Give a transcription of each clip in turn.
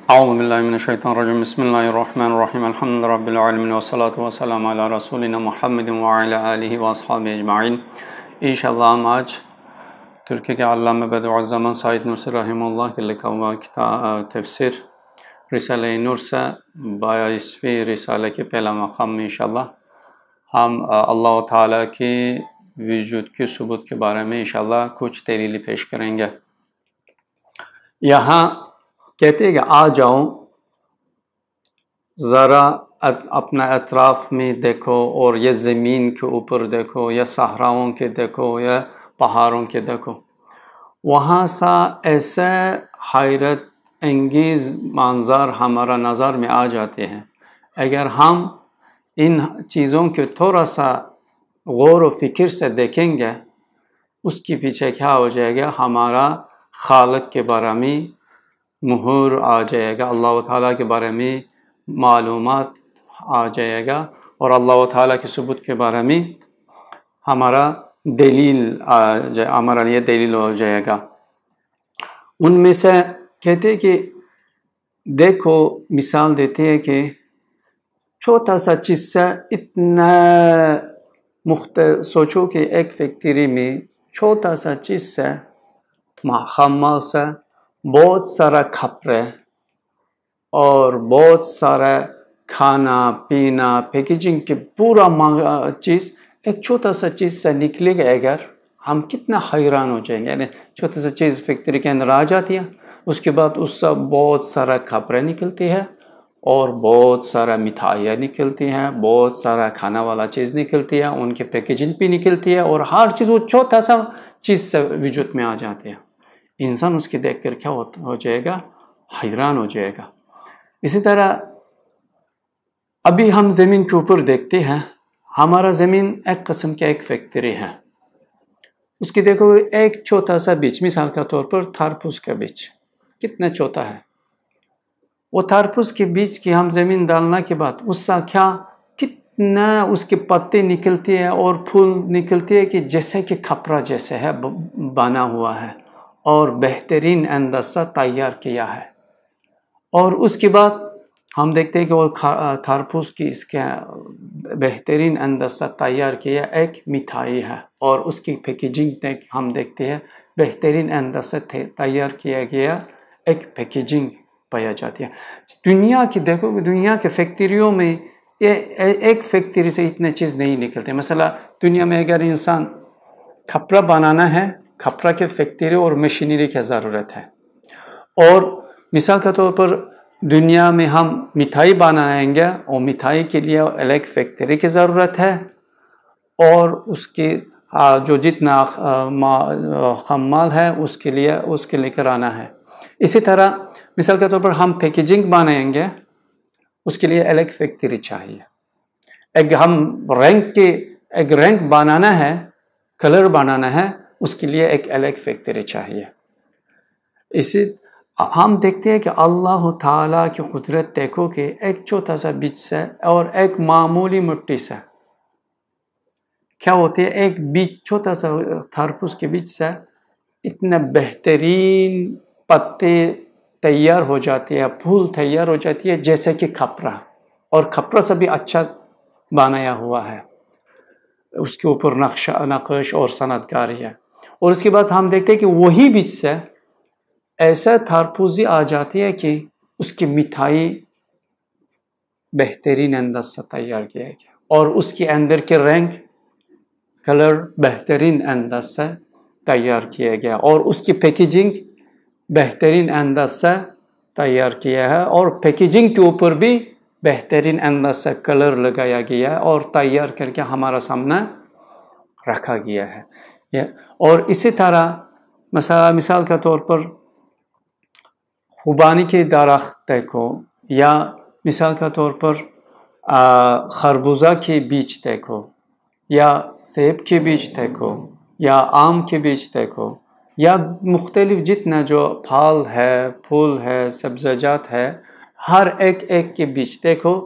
اعوذ باللہ من الشیطان الرجیم بسم اللہ الرحمن الرحیم الحمد للہ رب العالمین والصلاة والسلام علی رسولنا محمد وعلی آلہ واصحابہ اجمعین۔ انشاءاللہ ہم آج ترکی کے علامہ بدیع الزمان سعید نورسی رحمہ اللہ کے لکھا ہوا کتاب تفسیر رسالہ نور سے 22ویں رسالہ کے پہلا مقام میں انشاءاللہ ہم اللہ تعالیٰ کی وجود کے ثبوت کے بارے میں انشاءاللہ کچھ دلیل پیش کریں گے۔ یہاں کہتے ہیں کہ آ جاؤ ذرا اپنا اطراف میں دیکھو اور یہ زمین کے اوپر دیکھو یا صحراؤں کے دیکھو یا پہاڑوں کے دیکھو، وہاں سا ایسے حیرت انگیز منظر ہمارا نظر میں آ جاتے ہیں۔ اگر ہم ان چیزوں کے تھوڑا سا غور و فکر سے دیکھیں گے، اس کے پیچھے کیا ہو جائے گا، ہمارا خالق کے بارے میں مہر آ جائے گا، اللہ تعالیٰ کے بارے میں معلومات آ جائے گا اور اللہ تعالیٰ کے ثبوت کے بارے میں ہمارا ہمارا لیے دلیل ہو جائے گا۔ ان میں سے کہتے ہیں کہ دیکھو، مثال دیتے ہیں کہ چھوٹا سا چیز سے اتنا سوچو کہ ایک فیکٹری میں چھوٹا سا چیز سے خمال سے بہت سارا کپڑے اور بہت سارا کھانا پینا پیکیجنگ کی پورا چیز ایک چھوٹا سا چیز سے نکلے گا، اگر ہم کتنا حیران ہو جائیں گے۔ یعنی چھوٹا سا چیز فیکٹری کے اندر آ جاتی ہے، اس کے بعد اس سے بہت سارا کپڑے نکلتی ہے اور بہت سارا مٹھائیاں نکلتی ہیں، بہت سارا کھانا والا چیز نکلتی ہے، ان کی پیکیجنگ بھی نکلتی ہے اور ہر چیز وہ چھوٹا سا چیز سے وجود میں آ جاتی ہے۔ انسان اس کی دیکھ کر کیا ہو جائے گا، حیران ہو جائے گا۔ اسی طرح ابھی ہم زمین کے اوپر دیکھتے ہیں، ہمارا زمین ایک قسم کی ایک فیکٹری ہے۔ اس کی دیکھو ایک چھوٹا سا بیچ، مثال کے طور پر تھارپوس کا بیچ کتنا چھوٹا ہے۔ وہ تھارپوس کے بیچ کی ہم زمین ڈالنے کے بعد اس سے کیا کتنا اس کے پتے نکلتے ہیں اور پھول نکلتے ہیں کہ جیسے کہ کپڑا جیسے ہے بنا ہوا ہے اور بہترین انداز سے تیار کیا ہے۔ اور اس کے بعد ہم دیکھتے ہیں کہ وہ تھارپوس کی اس کے بہترین انداز سے تیار کیا ایک مٹھائی ہے اور اس کی پیکیجنگ ہم دیکھتے ہیں بہترین انداز سے تیار کیا گیا ایک پیکیجنگ پایا جاتی ہے۔ دنیا کی دیکھو، دنیا کے فیکٹریوں میں ایک فیکٹری سے اتنے چیز نہیں نکلتے۔ مثلا دنیا میں اگر انسان کپڑا بنانا ہے، کپڑا کے فیکٹری اور مشینری کی ضرورت ہے، اور مثال کے طور پر دنیا میں ہم مٹھائی بنائیں گے اور مٹھائی کے لیے الگ فیکٹری کی ضرورت ہے اور اس کی جو جتنا خمال ہے اس کے لے کر آنا ہے۔ اسی طرح مثال کے طور پر ہم پیکیجنگ بنائیں گے، اس کے لیے الگ فیکٹری چاہیے۔ ایک رنگ بنانا ہے، کلر بنانا ہے، اس کے لیے ایک الگ فیکٹری چاہیے۔ اسی ہم دیکھتے ہیں کہ اللہ تعالیٰ کی قدرت دیکھو کہ ایک چھوٹا سا بیج سے اور ایک معمولی مٹی سے کیا ہوتی ہے، ایک بیج چھوٹا سا تھارپوس کے بیج سے اتنا بہترین پتے تیار ہو جاتی ہے، پھول تیار ہو جاتی ہے جیسے کہ کپڑا، اور کپڑا سے بھی اچھا بنایا ہوا ہے، اس کے اوپر نقش اور صنعت کاری ہے۔ اور اس کے بعد ہم دیکھتے ہیں کہ وہی بیج سے ایسا تھارپوزی آ جاتی ہے کہ اس کی مٹھائی بہترین انداز سے تیار کیا گیا اور اس کے اندر کے رنگ کلر بہترین انداز سے تیار کیا گیا اور اس کی پیکیجنگ بہترین انداز سے تیار کیا ہے اور پیکیجنگ کے اوپر بھی بہترین انداز سے کلر لگایا گیا ہے اور تیار کر کے ہمارا سامنے رکھا گیا ہے۔ اور اسی طرح مثال کے طور پر خوبانی کے درخت دیکھو، یا مثال کے طور پر خربوزہ کے بیج دیکھو، یا سیب کے بیج دیکھو، یا آم کے بیج دیکھو، یا مختلف جتنا جو پھل ہے، پھول ہے، سبزیجات ہے، ہر ایک کے بیج دیکھو،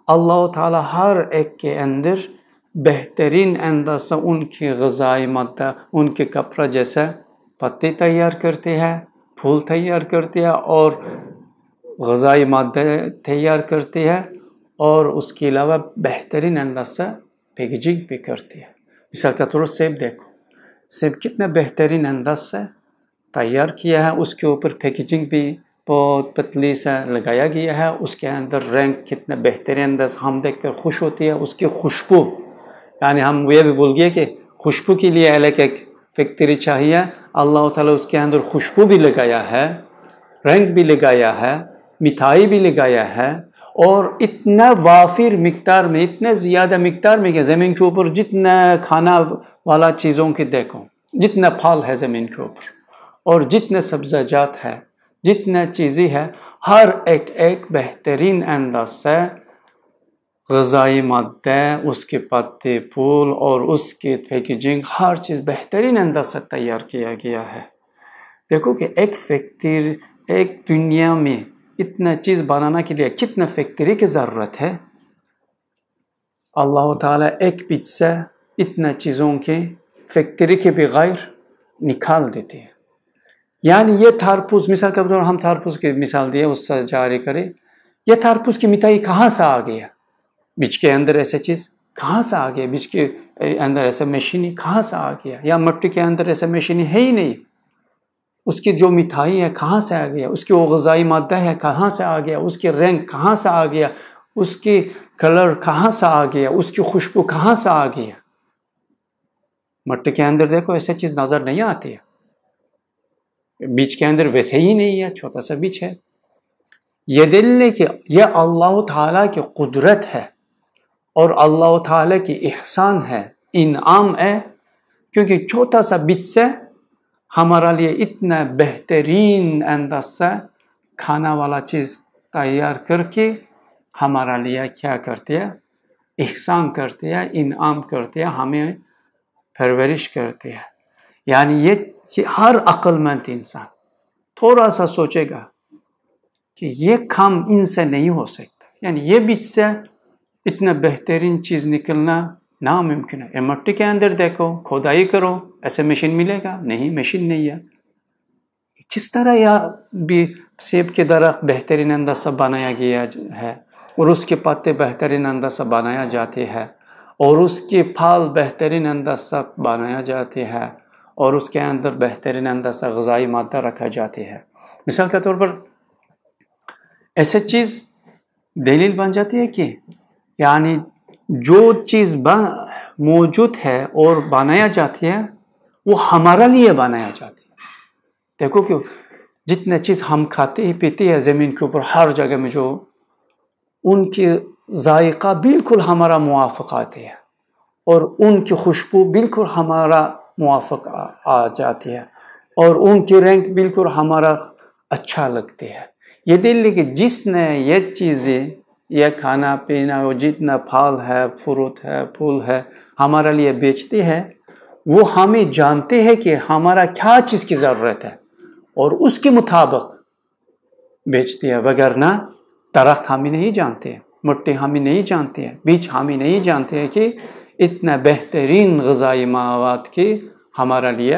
اللہ تعالیٰ ہر ایک کے اندر بہترین انداز سے ان کی غذائی مادہ، ان کے کپڑا جیسا پتے تیار کرتے ہیں، پھول تیار کرتے ہیں اور غذائی مادہ تیار کرتی ہے اور اس کے علاوہ بہترین انداز سے پیکیجنگ بھی کرتی ہے. مثال کے طور پر سیب دیکھو، سیب کتنا بہترین انداز سے تیار کیا ہے، اس کے اوپر پیکیجنگ بھی بہت پتلی سے لگایا گیا ہے، اس کے اندر رنگ کتنا بہترین انداز، ہم دیکھ کر خوش ہوتی ہے. اس کی خوشبو، یعنی ہم یہ بھی بول گئے کہ خوشبو کے لیے الگ ایک فیکٹری چاہیے. اللہ تعالیٰ اس کے اندر خوشبو بھی لگایا ہے، رنگ بھی لگایا ہے، مٹھائی بھی لگایا ہے، اور اتنا وافر مقدار میں، اتنا زیادہ مقدار میں کہ زمین کے اوپر جتنا کھانا والا چیزوں کی دیکھو، جتنا پھل ہے زمین کے اوپر اور جتنے سبزہ جات ہے، جتنا چیزیں ہے، ہر ایک بہترین انداز سے غذائی مادہ، اس کے پتے پھول اور اس کی پیکیجنگ، ہر چیز بہترین انداز سے تیار کیا گیا ہے. دیکھو کہ ایک فیکٹری، ایک دنیا میں اتنا چیز بنانے کے لیے کتنا فیکٹری کی ضرورت ہے. اللہ تعالیٰ ایک پیچ سے اتنا چیزوں کے فیکٹری کے بغیر نکال دیتے ہیں. یعنی یہ تربوز، مثال کے طور پر ہم تربوز کی مثال دیے، اس سے جاری کریں، یہ تربوز کی مٹھائی کہاں سے آ گیا؟ بیچ کے اندر ایسے چیز کہاں سے آ گیا؟ بیچ کے اندر ایسا مشینی کہاں سے آ گیا؟ یا مٹی کے اندر ایسا مشینی ہے ہی نہیں. اس کی جو مٹھائی ہے کہاں سے آ گیا؟ اس کی وہ غذائی مادہ ہے کہاں سے آ گیا؟ اس کے رنگ کہاں سے آ گیا؟ اس کی کلر کہاں سے آ گیا؟ اس کی خوشبو کہاں سے آ گیا؟ مٹی کے اندر دیکھو ایسے چیز نظر نہیں آتی ہے. بیچ کے اندر ویسے ہی نہیں ہے، چھوٹا سا بیچ ہے. یہ دلیل ہے کہ یہ اللہ تعالیٰ کی قدرت ہے اور اللہ تعالیٰ کی احسان ہے، انعام ہے، کیونکہ چھوٹا سا بیچ سے ہمارا لیے اتنا بہترین انداز سے کھانا والا چیز تیار کر کے ہمارا لیے کیا کرتی ہے؟ احسان کرتی ہے، انعام کرتی ہے، ہمیں پرورش کرتی ہے. یعنی یہ ہر عقل مند انسان تھوڑا سا سوچے گا کہ یہ کام ان سے نہیں ہو سکتا. یعنی یہ بیچ سے اتنا بہترین چیز نکلنا ناممکن ہے. مٹی کے اندر دیکھو، کھودائی کرو، ایسے مشین ملے گا؟ نہیں، مشین نہیں ہے. کس طرح یہ بھی سیب کے درخت بہترین انداز سے بنایا گیا ہے اور اس کے پتے بہترین انداز سے بنایا جاتے ہیں اور اس کے پھل بہترین انداز سے بنایا جاتے ہیں اور اس کے اندر بہترین انداز سے غذائی مادہ رکھا جاتی ہے. مثال کے طور پر ایسے چیز دلیل بن جاتی ہے کہ یعنی جو چیز موجود ہے اور بنایا جاتی ہے وہ ہمارا لیے بنایا جاتی ہے. دیکھو کہ جتنے چیز ہم کھاتے ہی پیتے ہیں زمین کے اوپر ہر جگہ میں، جو ان کی ذائقہ بالکل ہمارا موافق آتی ہے اور ان کی خوشبو بالکل ہمارا موافق آ جاتی ہے اور ان کی رنگ بالکل ہمارا اچھا لگتی ہے. یہ دلیل ہے کہ جس نے یہ چیزیں، یہ کھانا پینا، وہ جتنا پھل ہے، فروٹ ہے، پھول ہے ہمارا لیے بیچتے ہیں، وہ ہمیں جانتے ہیں کہ ہمارا کیا چیز کی ضرورت ہے اور اس کے مطابق بیچتے ہیں. وگرنہ درخت ہمیں نہیں جانتے ہیں، مٹی ہمیں نہیں جانتے ہیں، بیج ہمیں نہیں جانتے ہیں کہ اتنا بہترین غذائی مواد کی ہمارا لیے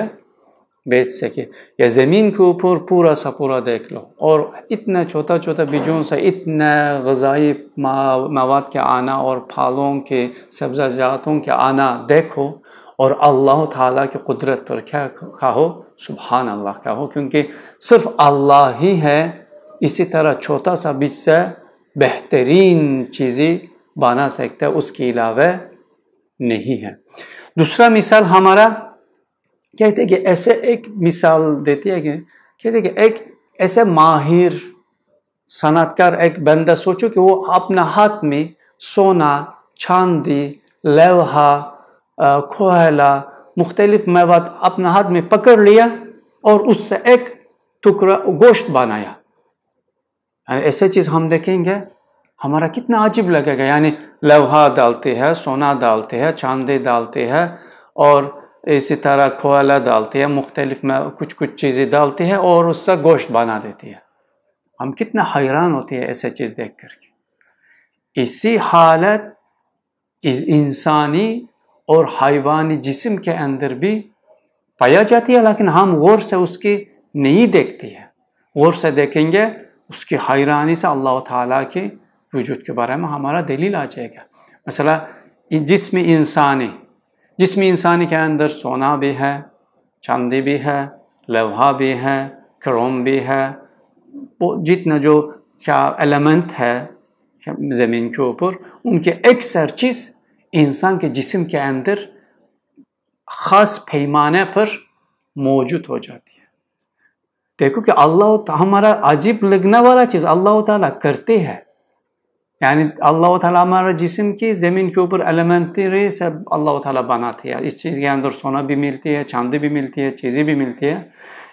بیچ سکے. یا زمین کے اوپر پورا سا پورا دیکھ لو اور اتنا چھوٹا چھوٹا بیجوں سے اتنا غذائی مواد کے آنا اور پھلوں کے، سبزہ جاتوں کے آنا دیکھو اور اللہ تعالیٰ کی قدرت پر کیا کہو؟ سبحان اللہ کہو، کیونکہ صرف اللہ ہی ہے اسی طرح چھوٹا سا بیج سے بہترین چیزیں بنا سکتا ہے، اس کے علاوہ نہیں ہے. دوسرا مثال ہمارا کہتے ہیں کہ ایسے ایک مثال دیتی ہے کہ کہتے ہیں کہ ایک ایسے ماہر صنعت کار ایک بندہ، سوچو کہ وہ اپنا ہاتھ میں سونا، چاندی، لوہا، کوئلہ، مختلف مواد اپنا ہاتھ میں پکڑ لیا اور اس سے ایک ٹکڑا گوشت بنایا. ایسے چیز ہم دیکھیں گے ہمارا کتنا عجیب لگے گا. یعنی لوہا ڈالتے ہیں، سونا ڈالتے ہیں، چاندی ڈالتے ہیں اور اسی طرح کوئلہ ڈالتے ہیں، مختلف کچھ چیزیں ڈالتے ہیں اور اس سے گوشت بنا دیتے ہیں. ہم کتنا حیران ہوتے ہیں ایسے چیز دیکھ کر کے. اسی حالت انسانی اور حیوانی جسم کے اندر بھی پایا جاتی ہے، لیکن ہم غور سے اس کی نہیں دیکھتے ہیں. غور سے دیکھیں گے اس کی حیرانی سے اللہ تعالیٰ کے وجود کے بارے میں ہمارا دلیل آ جائے گا. مثلا جسم انسانی کے اندر سونا بھی ہے، چاندی بھی ہے، لوہا بھی ہے، کروم بھی ہے، وہ جتنا جو کیا ایلیمنٹ ہے زمین کے اوپر، ان کے اکثر چیز انسان کے جسم کے اندر خاص پیمانے پر موجود ہو جاتی ہے. دیکھو کہ ہمارا عجیب لگنے والا چیز اللہ تعالیٰ کرتے ہیں. یعنی اللہ تعالیٰ ہمارا جسم کی زمین کے اوپر ایلیمنٹری سب اللہ تعالیٰ بناتے ہیں. اس چیز کے اندر سونا بھی ملتی ہے، چاندی بھی ملتی ہے، چیزیں بھی ملتی ہے.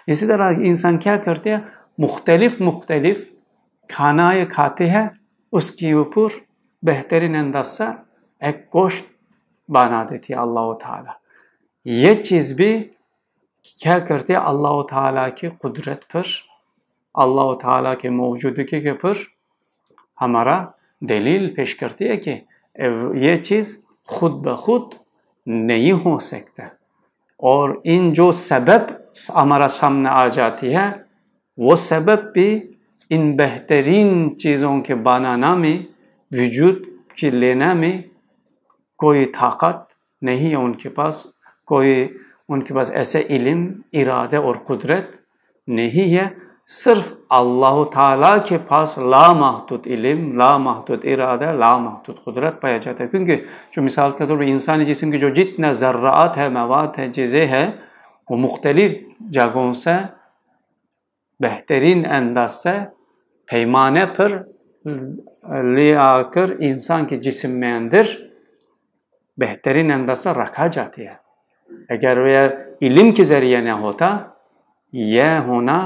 اسی طرح انسان کیا کرتے ہیں، مختلف کھانا یہ کھاتے ہیں، اس کے اوپر بہترین انداز سے ایک گوشت بنا دیتی ہے اللہ تعالیٰ. یہ چیز بھی کیا کرتے ہیں، اللہ تعالیٰ کی قدرت پر، اللہ تعالیٰ کے موجودگی کے پر ہمارا دلیل پیش کرتی ہے کہ یہ چیز خود بخود نہیں ہو سکتا. اور ان جو سبب ہمارا سامنے آ جاتی ہے، وہ سبب بھی ان بہترین چیزوں کے بنانا میں، وجود کی لینا میں کوئی طاقت نہیں ہے ان کے پاس، ان کے پاس ایسے علم، ارادہ اور قدرت نہیں ہے. صرف اللہ تعالیٰ کے پاس لامحدود علم، لامحدود ارادہ، لامحدود قدرت پایا جاتا ہے. کیونکہ جو مثال کے طور پر انسانی جسم کی جو جتنا ذرات ہے، مواد ہے، چیزیں ہیں، وہ مختلف جگہوں سے بہترین انداز سے پیمانے پر لے آ کر انسان کے جسم میں اندر بہترین انداز سے رکھا جاتی ہے. اگر وہ علم کے ذریعے نہ ہوتا، یہ ہونا،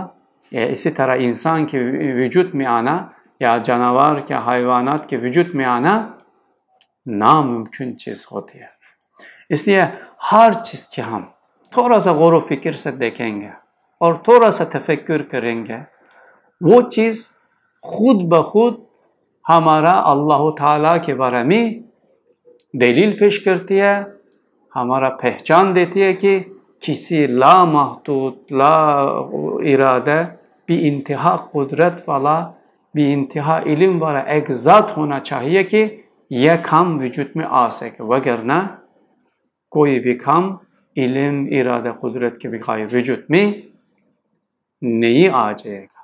یا اسی طرح انسان کے وجود میں آنا یا جانور کے حیوانات کے وجود میں آنا ناممکن چیز ہوتی ہے. اس لیے ہر چیز کے ہم تھوڑا سا غور و فکر سے دیکھیں گے اور تھوڑا سا تفکر کریں گے، وہ چیز خود بخود ہمارا اللہ تعالیٰ کے بارے میں دلیل پیش کرتی ہے، ہمارا پہچان دیتی ہے کہ کسی لامحدود، لا ارادہ، بے انتہا قدرت والا، بے انتہا علم والا ایک ذات ہونا چاہیے کہ یہ کام وجود میں آ سکے، وگرنہ کوئی بھی کام علم، ارادہ، قدرت کے بغیر وجود میں نہیں آ جائے گا.